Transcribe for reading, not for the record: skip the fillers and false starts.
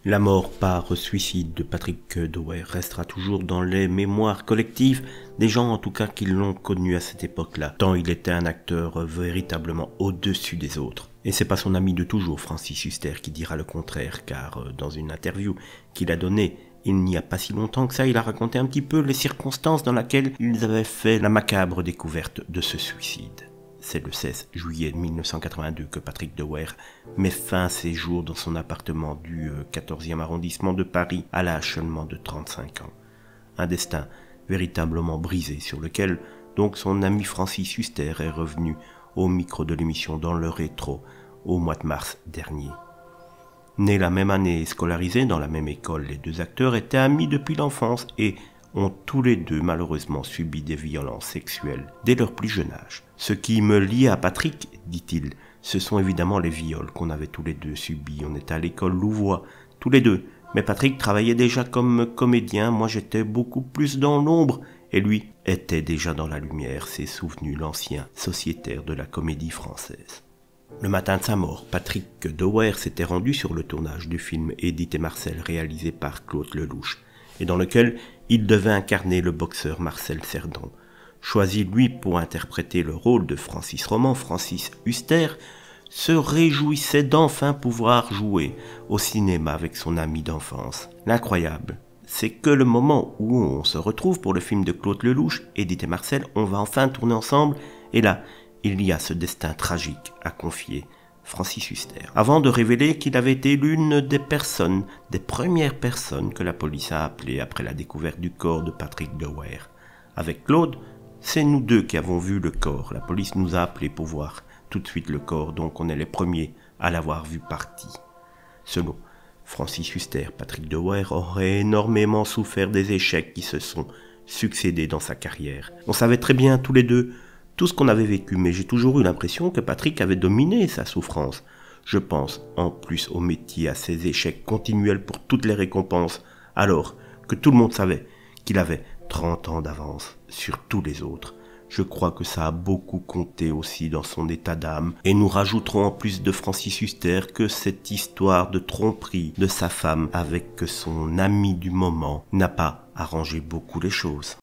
La mort par suicide de Patrick Doer restera toujours dans les mémoires collectives des gens en tout cas qui l'ont connu à cette époque-là, tant il était un acteur véritablement au-dessus des autres. Et c'est pas son ami de toujours, Francis Huster, qui dira le contraire, car dans une interview qu'il a donnée il n'y a pas si longtemps que ça, il a raconté un petit peu les circonstances dans lesquelles ils avaient fait la macabre découverte de ce suicide. C'est le 16 juillet 1982 que Patrick Doer met fin à ses jours dans son appartement du 14e arrondissement de Paris à l'âge seulement de 35 ans. Un destin véritablement brisé sur lequel donc son ami Francis Huster est revenu au micro de l'émission Dans le rétro au mois de mars dernier. Nés la même année et scolarisés dans la même école, les deux acteurs étaient amis depuis l'enfance et ont tous les deux malheureusement subi des violences sexuelles dès leur plus jeune âge. Ce qui me liait à Patrick, dit-il, ce sont évidemment les viols qu'on avait tous les deux subis. On était à l'école Louvois, tous les deux. Mais Patrick travaillait déjà comme comédien, moi j'étais beaucoup plus dans l'ombre, et lui était déjà dans la lumière, s'est souvenu l'ancien sociétaire de la comédie française. Le matin de sa mort, Patrick Doer s'était rendu sur le tournage du film Edith et Marcel réalisé par Claude Lelouch, et dans lequel il devait incarner le boxeur Marcel Cerdan. Choisi lui pour interpréter le rôle de Francis Roman, Francis Huster se réjouissait d'enfin pouvoir jouer au cinéma avec son ami d'enfance. L'incroyable, c'est que le moment où on se retrouve pour le film de Claude Lelouch, Edith et Marcel, on va enfin tourner ensemble, et là, il y a ce destin tragique à confier Francis Huster, avant de révéler qu'il avait été l'une des premières personnes que la police a appelées après la découverte du corps de Patrick Doer. Avec Claude, c'est nous deux qui avons vu le corps. La police nous a appelés pour voir tout de suite le corps, donc on est les premiers à l'avoir vu parti. Selon Francis Huster, Patrick Doer aurait énormément souffert des échecs qui se sont succédés dans sa carrière. On savait très bien tous les deux tout ce qu'on avait vécu, mais j'ai toujours eu l'impression que Patrick avait dominé sa souffrance. Je pense en plus au métier, à ses échecs continuels pour toutes les récompenses, alors que tout le monde savait qu'il avait 30 ans d'avance sur tous les autres. Je crois que ça a beaucoup compté aussi dans son état d'âme, et nous rajouterons en plus de Francis Huster que cette histoire de tromperie de sa femme avec son ami du moment n'a pas arrangé beaucoup les choses.